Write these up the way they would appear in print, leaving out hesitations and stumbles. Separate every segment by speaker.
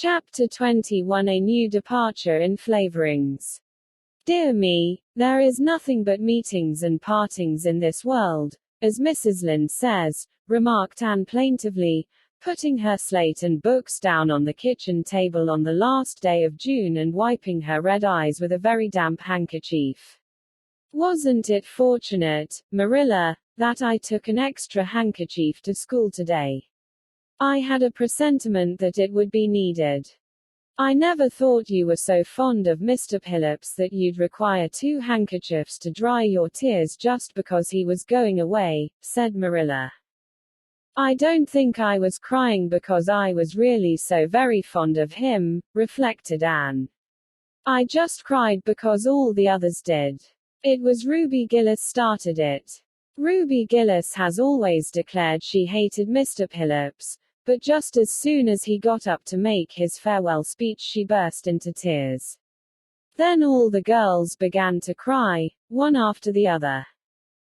Speaker 1: Chapter 21 A New Departure in Flavorings. Dear me, there is nothing but meetings and partings in this world, as Mrs. Lynde says, remarked Anne plaintively, putting her slate and books down on the kitchen table on the last day of June and wiping her red eyes with a very damp handkerchief. Wasn't it fortunate, Marilla, that I took an extra handkerchief to school today? I had a presentiment that it would be needed. I never thought you were so fond of Mr. Phillips that you'd require 2 handkerchiefs to dry your tears just because he was going away, said Marilla. I don't think I was crying because I was really so very fond of him, reflected Anne. I just cried because all the others did. It was Ruby Gillis started it. Ruby Gillis has always declared she hated Mr. Phillips, but just as soon as he got up to make his farewell speech she burst into tears. Then all the girls began to cry, one after the other.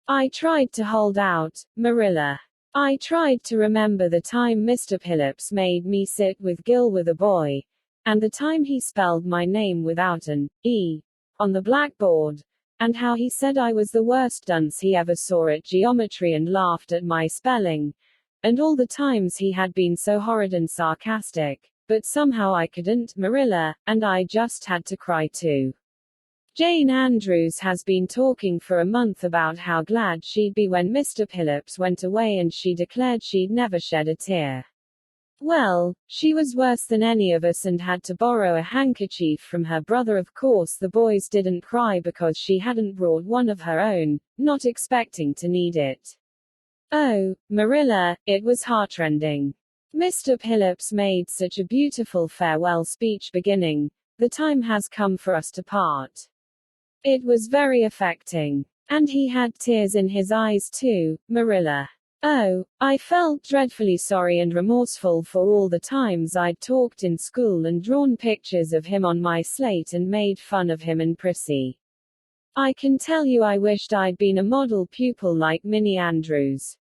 Speaker 1: I tried to hold out, Marilla. I tried to remember the time Mr. Phillips made me sit with Gil with a boy, and the time he spelled my name without an E on the blackboard, and how he said I was the worst dunce he ever saw at geometry and laughed at my spelling, and all the times he had been so horrid and sarcastic, but somehow I couldn't, Marilla, and I just had to cry too. Jane Andrews has been talking for a month about how glad she'd be when Mr. Phillips went away and she declared she'd never shed a tear. Well, she was worse than any of us and had to borrow a handkerchief from her brother. Of course the boys didn't cry because she hadn't brought one of her own, not expecting to need it. Oh, Marilla, it was heartrending. Mr. Phillips made such a beautiful farewell speech beginning, "The time has come for us to part." It was very affecting. And he had tears in his eyes too, Marilla. Oh, I felt dreadfully sorry and remorseful for all the times I'd talked in school and drawn pictures of him on my slate and made fun of him and Prissy. I can tell you I wished I'd been a model pupil like Minnie Andrews.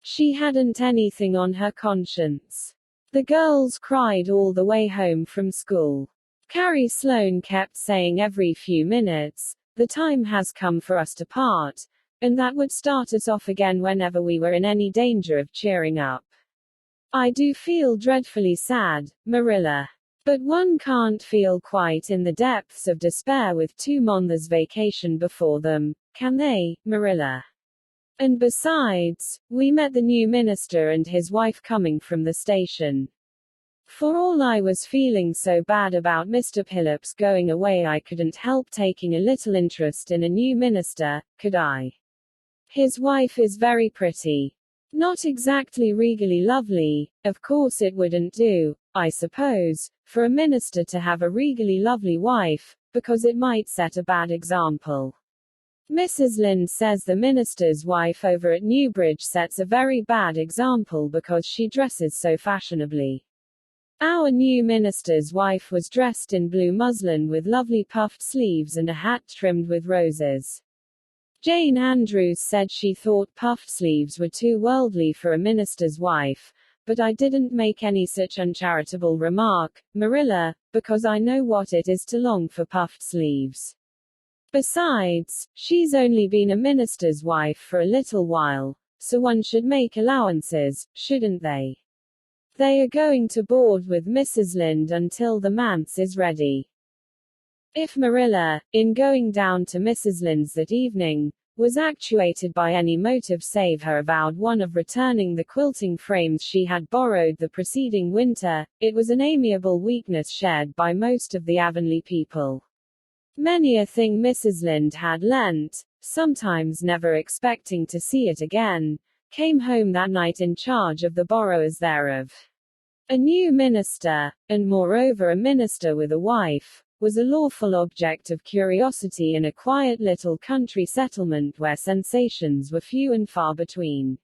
Speaker 1: She hadn't anything on her conscience. The girls cried all the way home from school. Carrie Sloane kept saying every few minutes, "The time has come for us to part," and that would start us off again whenever we were in any danger of cheering up. I do feel dreadfully sad, Marilla. But one can't feel quite in the depths of despair with 2 months vacation before them, can they, Marilla? And besides, we met the new minister and his wife coming from the station. For all I was feeling so bad about Mr. Phillips going away, I couldn't help taking a little interest in a new minister, could I? His wife is very pretty. Not exactly regally lovely. Of course it wouldn't do, I suppose, for a minister to have a regally lovely wife, because it might set a bad example. Mrs. Lynde says the minister's wife over at Newbridge sets a very bad example because she dresses so fashionably. Our new minister's wife was dressed in blue muslin with lovely puffed sleeves and a hat trimmed with roses. Jane Andrews said she thought puffed sleeves were too worldly for a minister's wife, but I didn't make any such uncharitable remark, Marilla, because I know what it is to long for puffed sleeves. Besides, she's only been a minister's wife for a little while, so one should make allowances, shouldn't they? They are going to board with Mrs. Lynde until the manse is ready. If Marilla, in going down to Mrs. Lynde's that evening, was actuated by any motive save her avowed one of returning the quilting frames she had borrowed the preceding winter, it was an amiable weakness shared by most of the Avonlea people. Many a thing Mrs. Lynde had lent, sometimes never expecting to see it again, came home that night in charge of the borrowers thereof. A new minister, and moreover a minister with a wife, was a lawful object of curiosity in a quiet little country settlement where sensations were few and far between.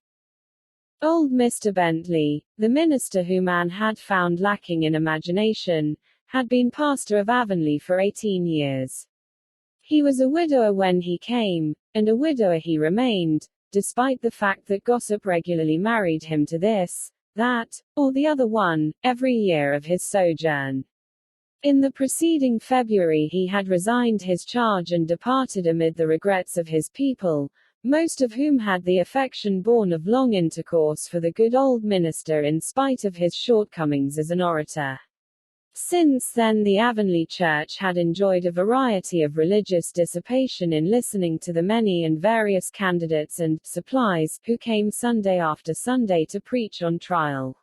Speaker 1: Old Mr. Bentley, the minister whom Anne had found lacking in imagination, had been pastor of Avonlea for 18 years. He was a widower when he came, and a widower he remained, despite the fact that gossip regularly married him to this, that, or the other one, every year of his sojourn. In the preceding February he had resigned his charge and departed amid the regrets of his people, most of whom had the affection born of long intercourse for the good old minister in spite of his shortcomings as an orator. Since then the Avonlea Church had enjoyed a variety of religious dissipation in listening to the many and various candidates and supplies who came Sunday after Sunday to preach on trial.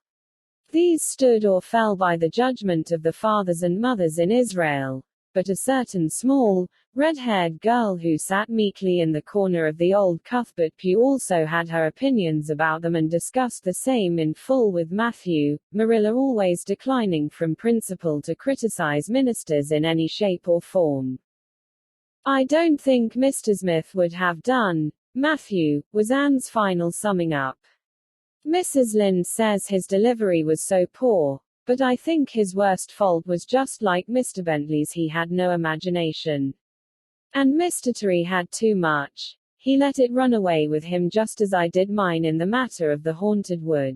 Speaker 1: These stood or fell by the judgment of the fathers and mothers in Israel. But a certain small, red-haired girl who sat meekly in the corner of the old Cuthbert pew also had her opinions about them and discussed the same in full with Matthew, Marilla always declining from principle to criticize ministers in any shape or form. "I don't think Mr. Smith would have done, Matthew," was Anne's final summing up. "Mrs. Lynde says his delivery was so poor. But I think his worst fault was just like Mr. Bentley's, he had no imagination. And Mr. Terry had too much. He let it run away with him just as I did mine in the matter of the haunted wood.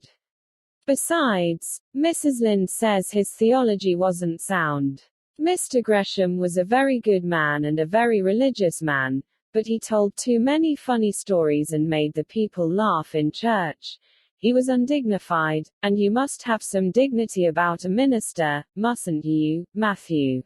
Speaker 1: Besides, Mrs. Lynde says his theology wasn't sound. Mr. Gresham was a very good man and a very religious man, but he told too many funny stories and made the people laugh in church. He was undignified, and you must have some dignity about a minister, mustn't you, Matthew?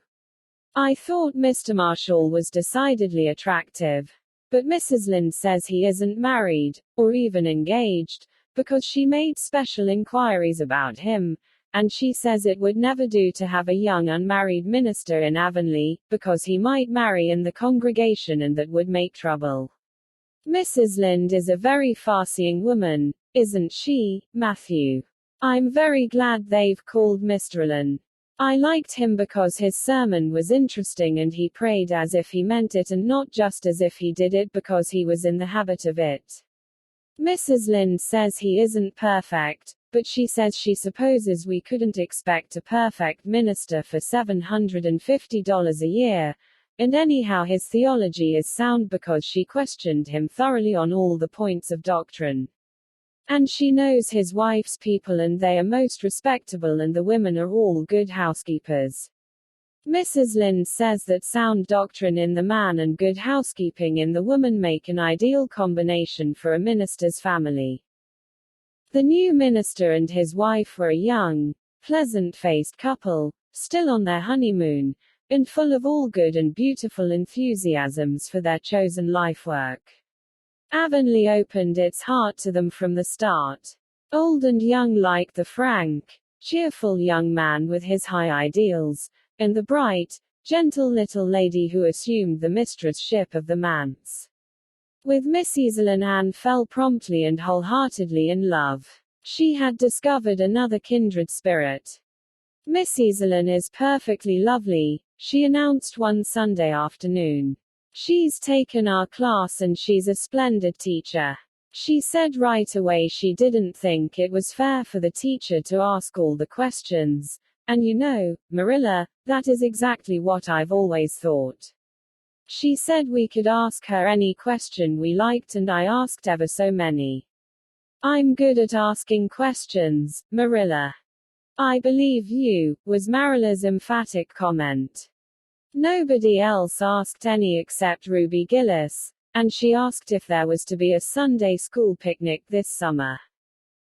Speaker 1: I thought Mr. Marshall was decidedly attractive. But Mrs. Lynde says he isn't married, or even engaged, because she made special inquiries about him, and she says it would never do to have a young unmarried minister in Avonlea, because he might marry in the congregation and that would make trouble. Mrs. Lynde is a very farseeing woman, isn't she, Matthew? I'm very glad they've called Mr. Allen. I liked him because his sermon was interesting and he prayed as if he meant it and not just as if he did it because he was in the habit of it. Mrs. Lynde says he isn't perfect, but she says she supposes we couldn't expect a perfect minister for $750 a year, and anyhow his theology is sound because she questioned him thoroughly on all the points of doctrine. And she knows his wife's people and they are most respectable and the women are all good housekeepers. Mrs. Lynde says that sound doctrine in the man and good housekeeping in the woman make an ideal combination for a minister's family. The new minister and his wife were a young, pleasant-faced couple, still on their honeymoon, and full of all good and beautiful enthusiasms for their chosen life work. Avonlea opened its heart to them from the start. Old and young like the frank, cheerful young man with his high ideals, and the bright, gentle little lady who assumed the mistress-ship of the manse. With Mrs. Allen Anne fell promptly and wholeheartedly in love. She had discovered another kindred spirit. Mrs. Allen is perfectly lovely, she announced one Sunday afternoon. She's taken our class and she's a splendid teacher. She said right away she didn't think it was fair for the teacher to ask all the questions, and you know, Marilla, that is exactly what I've always thought. She said we could ask her any question we liked and I asked ever so many. I'm good at asking questions, Marilla. I believe you, was Marilla's emphatic comment. Nobody else asked any except Ruby Gillis, and she asked if there was to be a Sunday school picnic this summer.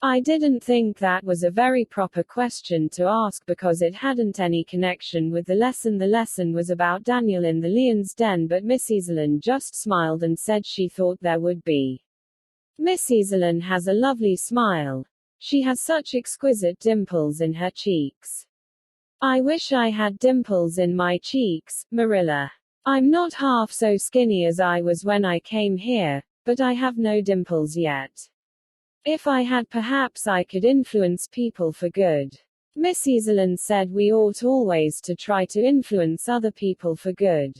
Speaker 1: I didn't think that was a very proper question to ask because it hadn't any connection with the lesson. The lesson was about Daniel in the lion's den, but Mrs. Allen just smiled and said she thought there would be. Mrs. Allen has a lovely smile. She has such exquisite dimples in her cheeks. I wish I had dimples in my cheeks, Marilla. I'm not half so skinny as I was when I came here, but I have no dimples yet. If I had, perhaps I could influence people for good. Mrs. Allen said we ought always to try to influence other people for good.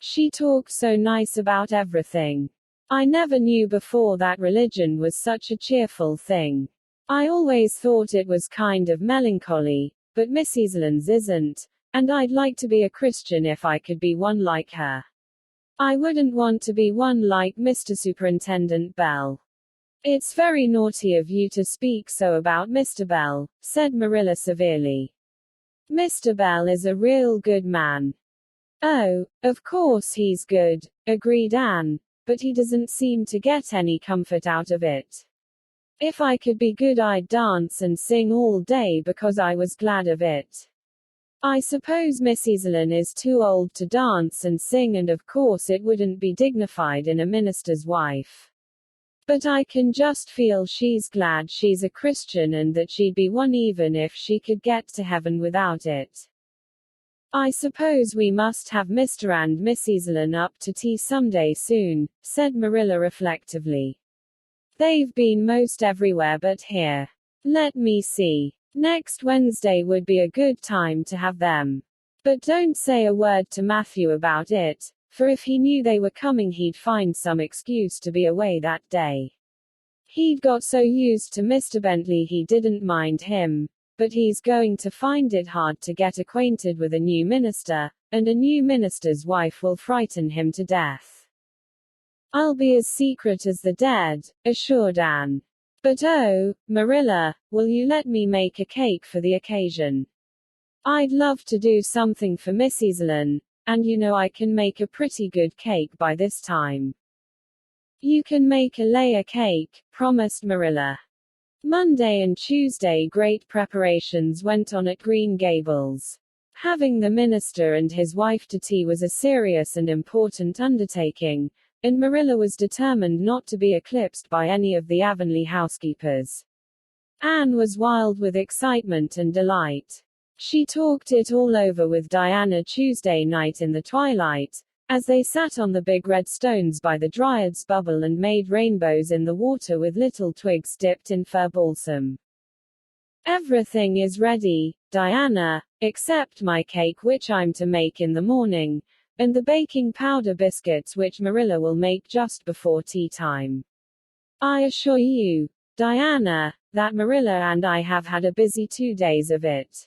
Speaker 1: She talked so nice about everything. I never knew before that religion was such a cheerful thing. I always thought it was kind of melancholy, but Mrs. Allen's isn't, and I'd like to be a Christian if I could be one like her. I wouldn't want to be one like Mr. Superintendent Bell. It's very naughty of you to speak so about Mr. Bell, said Marilla severely. Mr. Bell is a real good man. Oh, of course he's good, agreed Anne, but he doesn't seem to get any comfort out of it. If I could be good, I'd dance and sing all day because I was glad of it. I suppose Miss Easelyn is too old to dance and sing, and of course it wouldn't be dignified in a minister's wife. But I can just feel she's glad she's a Christian and that she'd be one even if she could get to heaven without it. I suppose we must have Mr. and Miss Easelyn up to tea someday soon, said Marilla reflectively. They've been most everywhere but here. Let me see. Next Wednesday would be a good time to have them. But don't say a word to Matthew about it, for if he knew they were coming he'd find some excuse to be away that day. He'd got so used to Mr. Bentley he didn't mind him, but he's going to find it hard to get acquainted with a new minister, and a new minister's wife will frighten him to death. I'll be as secret as the dead, assured Anne. But oh, Marilla, will you let me make a cake for the occasion? I'd love to do something for Miss Easelyn, and you know I can make a pretty good cake by this time. You can make a layer cake, promised Marilla. Monday and Tuesday great preparations went on at Green Gables. Having the minister and his wife to tea was a serious and important undertaking, and Marilla was determined not to be eclipsed by any of the Avonlea housekeepers. Anne was wild with excitement and delight. She talked it all over with Diana Tuesday night in the twilight, as they sat on the big red stones by the Dryad's bubble and made rainbows in the water with little twigs dipped in fir balsam. Everything is ready, Diana, except my cake which I'm to make in the morning, and the baking powder biscuits which Marilla will make just before tea time. I assure you, Diana, that Marilla and I have had a busy 2 days of it.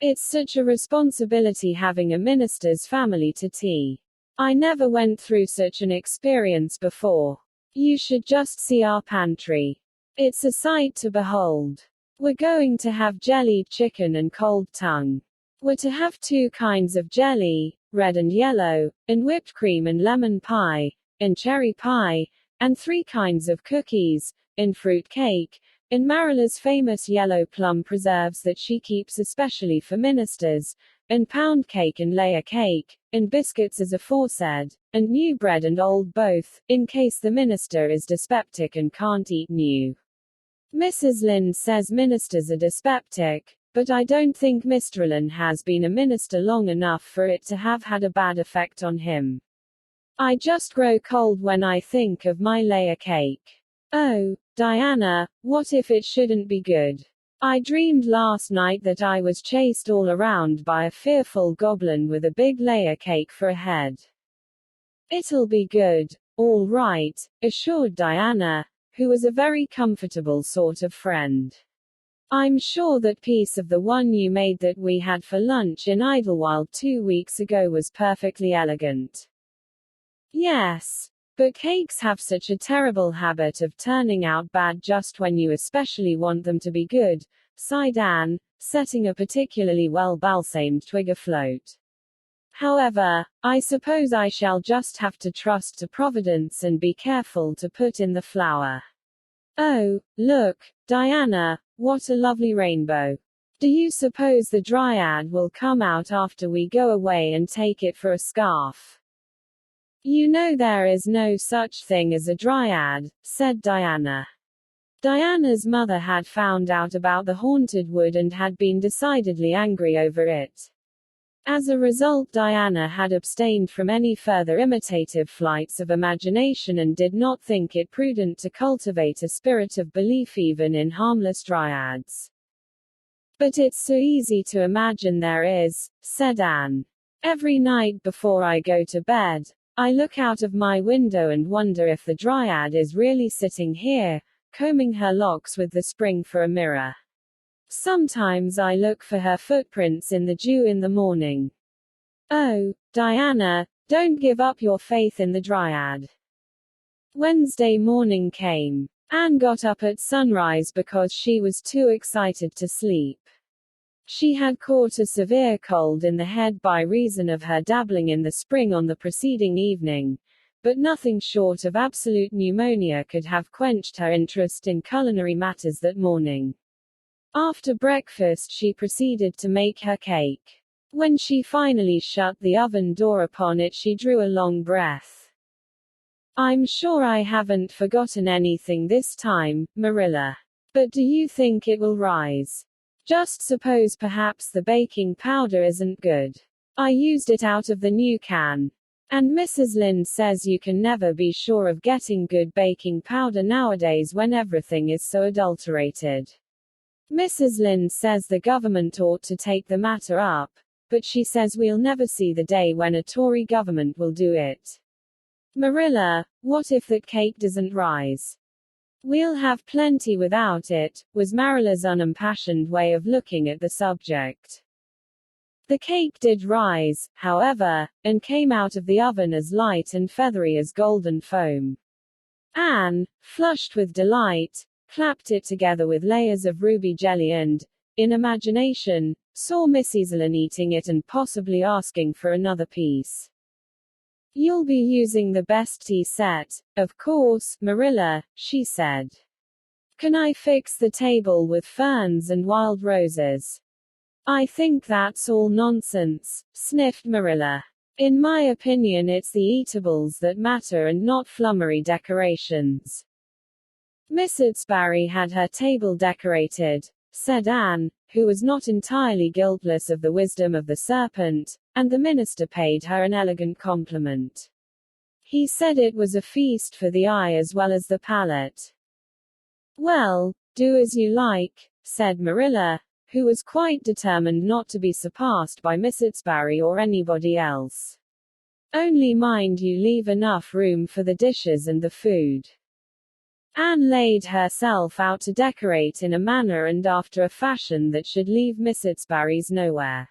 Speaker 1: It's such a responsibility having a minister's family to tea. I never went through such an experience before. You should just see our pantry. It's a sight to behold. We're going to have jellied chicken and cold tongue. We're to have 2 kinds of jelly, red and yellow, and whipped cream and lemon pie, and cherry pie, and 3 kinds of cookies, and fruit cake, and Marilla's famous yellow plum preserves that she keeps especially for ministers, and pound cake and layer cake, and biscuits as aforesaid, and new bread and old both, in case the minister is dyspeptic and can't eat new. Mrs. Lynde says ministers are dyspeptic, but I don't think Mr. Allen has been a minister long enough for it to have had a bad effect on him. I just grow cold when I think of my layer cake. Oh, Diana, what if it shouldn't be good? I dreamed last night that I was chased all around by a fearful goblin with a big layer cake for a head. It'll be good, all right, assured Diana, who was a very comfortable sort of friend. I'm sure that piece of the one you made that we had for lunch in Idlewild 2 weeks ago was perfectly elegant. Yes, but cakes have such a terrible habit of turning out bad just when you especially want them to be good, sighed Anne, setting a particularly well-balsamed twig afloat. However, I suppose I shall just have to trust to Providence and be careful to put in the flour. Oh, look, Diana, what a lovely rainbow. Do you suppose the Dryad will come out after we go away and take it for a scarf? You know there is no such thing as a Dryad, said Diana. Diana's mother had found out about the haunted wood and had been decidedly angry over it. As a result, Diana had abstained from any further imitative flights of imagination and did not think it prudent to cultivate a spirit of belief even in harmless dryads. But it's so easy to imagine there is, said Anne. Every night before I go to bed, I look out of my window and wonder if the Dryad is really sitting here, combing her locks with the spring for a mirror. Sometimes I look for her footprints in the dew in the morning. Oh, Diana, don't give up your faith in the Dryad. Wednesday morning came. Anne got up at sunrise because she was too excited to sleep. She had caught a severe cold in the head by reason of her dabbling in the spring on the preceding evening, but nothing short of absolute pneumonia could have quenched her interest in culinary matters that morning. After breakfast she proceeded to make her cake. When she finally shut the oven door upon it she drew a long breath. "I'm sure I haven't forgotten anything this time, Marilla. But do you think it will rise? Just suppose perhaps the baking powder isn't good. I used it out of the new can. And Mrs. Lynde says you can never be sure of getting good baking powder nowadays when everything is so adulterated. Mrs. Lynde says the government ought to take the matter up, but she says we'll never see the day when a Tory government will do it. Marilla, what if that cake doesn't rise? We'll have plenty without it," was Marilla's unimpassioned way of looking at the subject. The cake did rise, however, and came out of the oven as light and feathery as golden foam. Anne, flushed with delight, clapped it together with layers of ruby jelly and, in imagination, saw Mrs. Lynde eating it and possibly asking for another piece. "You'll be using the best tea set, of course, Marilla," she said. "Can I fix the table with ferns and wild roses?" "I think that's all nonsense," sniffed Marilla. "In my opinion it's the eatables that matter and not flummery decorations." "Miss Utsbury had her table decorated," said Anne, who was not entirely guiltless of the wisdom of the serpent, and the minister paid her an elegant compliment. He said it was a feast for the eye as well as the palate. "Well, do as you like," said Marilla, who was quite determined not to be surpassed by Miss Utsbury or anybody else. "Only mind you leave enough room for the dishes and the food." Anne laid herself out to decorate in a manner and after a fashion that should leave Miss Utsbury's nowhere.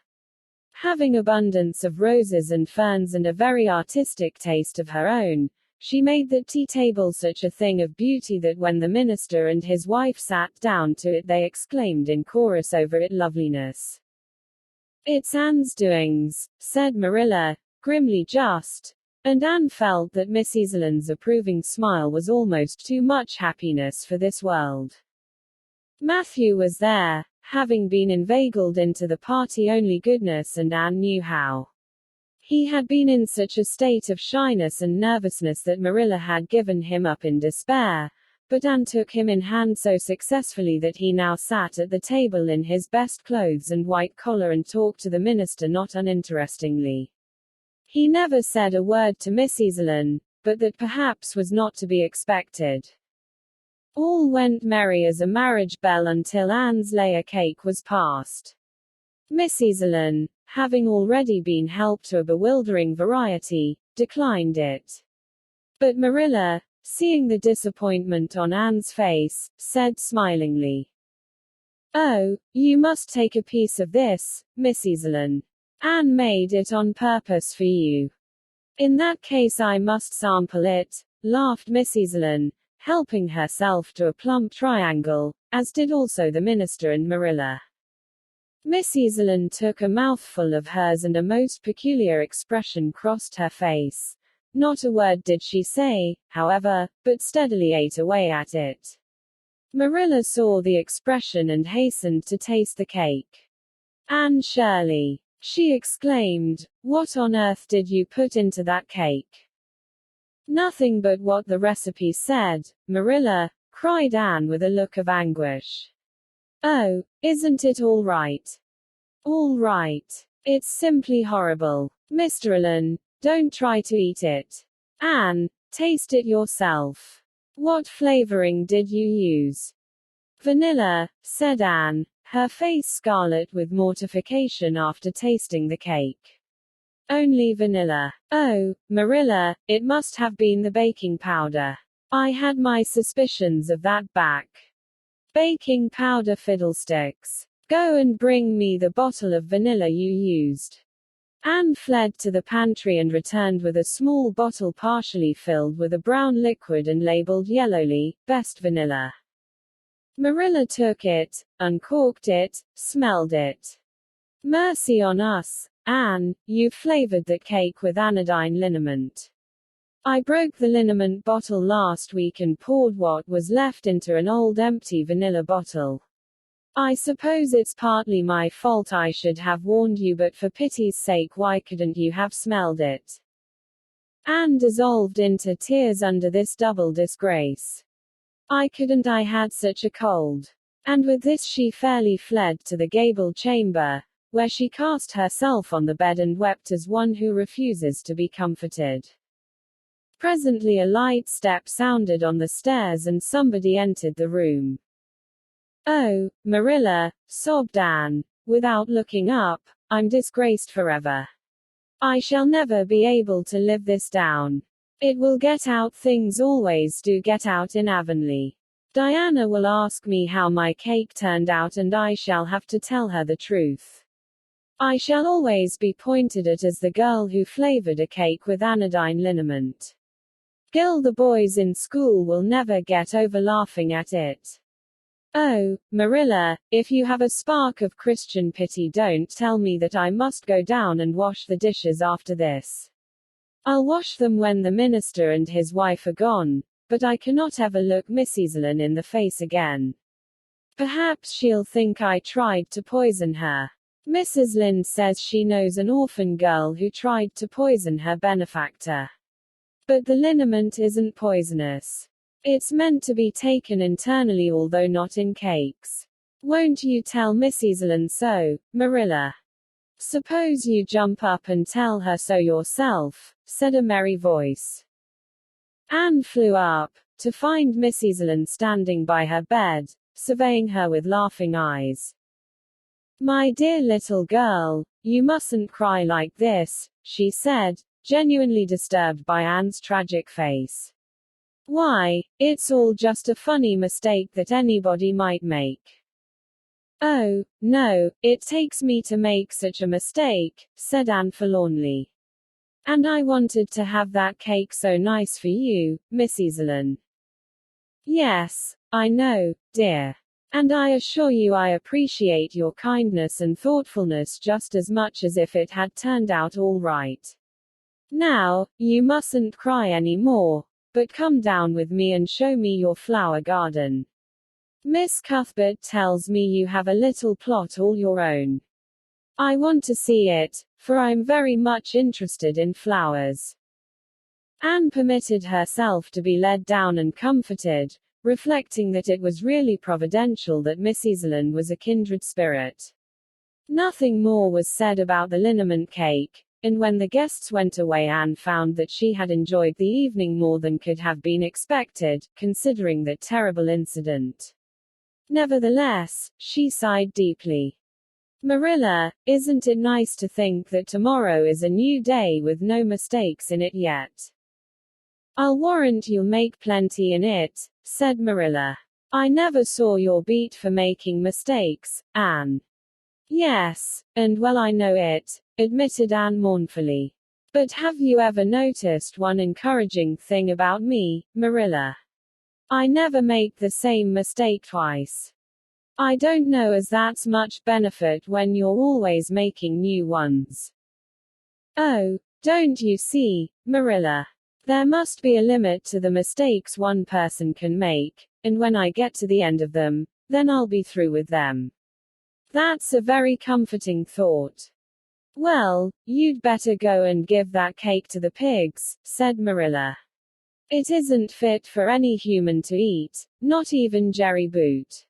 Speaker 1: Having abundance of roses and ferns and a very artistic taste of her own, she made that tea table such a thing of beauty that when the minister and his wife sat down to it they exclaimed in chorus over its loveliness. "It's Anne's doings," said Marilla, grimly just, and Anne felt that Mrs. Lynde's approving smile was almost too much happiness for this world. Matthew was there, having been inveigled into the party-only goodness, and Anne knew how. He had been in such a state of shyness and nervousness that Marilla had given him up in despair, but Anne took him in hand so successfully that he now sat at the table in his best clothes and white collar and talked to the minister not uninterestingly. He never said a word to Mrs. Lynde, but that perhaps was not to be expected. All went merry as a marriage bell until Anne's layer cake was passed. Mrs. Lynde, having already been helped to a bewildering variety, declined it. But Marilla, seeing the disappointment on Anne's face, said smilingly, "Oh, you must take a piece of this, Mrs. Lynde. Anne made it on purpose for you." "In that case I must sample it," laughed Mrs. Lynde, helping herself to a plump triangle, as did also the minister and Marilla. Mrs. Lynde took a mouthful of hers and a most peculiar expression crossed her face. Not a word did she say, however, but steadily ate away at it. Marilla saw the expression and hastened to taste the cake. "Anne Shirley," she exclaimed, "what on earth did you put into that cake?" "Nothing but what the recipe said, Marilla," cried Anne with a look of anguish. "Oh, isn't it all right?" "All right. It's simply horrible. Mr. Lynde, don't try to eat it. Anne, taste it yourself. What flavoring did you use?" "Vanilla," said Anne, her face scarlet with mortification after tasting the cake. "Only vanilla. Oh, Marilla, it must have been the baking powder. I had my suspicions of that back. Baking powder fiddlesticks. Go and bring me the bottle of vanilla you used." Anne fled to the pantry and returned with a small bottle partially filled with a brown liquid and labeled yellowly, "Best Vanilla." Marilla took it, uncorked it, smelled it. "Mercy on us, Anne, you've flavored that cake with anodyne liniment. I broke the liniment bottle last week and poured what was left into an old empty vanilla bottle. I suppose it's partly my fault. I should have warned you, but for pity's sake, why couldn't you have smelled it?" Anne dissolved into tears under this double disgrace. "I couldn't, I had such a cold." And with this she fairly fled to the gable chamber, where she cast herself on the bed and wept as one who refuses to be comforted. Presently a light step sounded on the stairs and somebody entered the room. "Oh, Marilla," sobbed Anne, without looking up, "I'm disgraced forever. I shall never be able to live this down. It will get out, things always do get out in Avonlea. Diana will ask me how my cake turned out and I shall have to tell her the truth. I shall always be pointed at as the girl who flavored a cake with anodyne liniment. Gil, the boys in school will never get over laughing at it. Oh, Marilla, if you have a spark of Christian pity, don't tell me that I must go down and wash the dishes after this. I'll wash them when the minister and his wife are gone, but I cannot ever look Mrs. Lynn in the face again. Perhaps she'll think I tried to poison her. Mrs. Lynn says she knows an orphan girl who tried to poison her benefactor. But the liniment isn't poisonous. It's meant to be taken internally, although not in cakes. Won't you tell Mrs. Lynn so, Marilla? Suppose you jump up and tell her so yourself, said a merry voice. Anne flew up, to find Mrs. Lynn standing by her bed, surveying her with laughing eyes. "My dear little girl, you mustn't cry like this," she said, genuinely disturbed by Anne's tragic face. "Why, it's all just a funny mistake that anybody might make." "Oh, no, it takes me to make such a mistake," said Anne forlornly. "And I wanted to have that cake so nice for you, Mrs. Lynn." "Yes, I know, dear. And I assure you I appreciate your kindness and thoughtfulness just as much as if it had turned out all right. Now, you mustn't cry any more, but come down with me and show me your flower garden. Miss Cuthbert tells me you have a little plot all your own. I want to see it, for I'm very much interested in flowers." Anne permitted herself to be led down and comforted, reflecting that it was really providential that Mrs. Lynn was a kindred spirit. Nothing more was said about the liniment cake, and when the guests went away Anne found that she had enjoyed the evening more than could have been expected, considering that terrible incident. Nevertheless, she sighed deeply. "Marilla, isn't it nice to think that tomorrow is a new day with no mistakes in it yet?" "I'll warrant you'll make plenty in it," said Marilla. "I never saw your beat for making mistakes, Anne." "Yes, and well I know it," admitted Anne mournfully. "But have you ever noticed one encouraging thing about me, Marilla? I never make the same mistake twice. I don't know as that's much benefit when you're always making new ones." "Oh, don't you see, Marilla? There must be a limit to the mistakes one person can make, and when I get to the end of them, then I'll be through with them. That's a very comforting thought." "Well, you'd better go and give that cake to the pigs," said Marilla. "It isn't fit for any human to eat, not even Jerry Boot."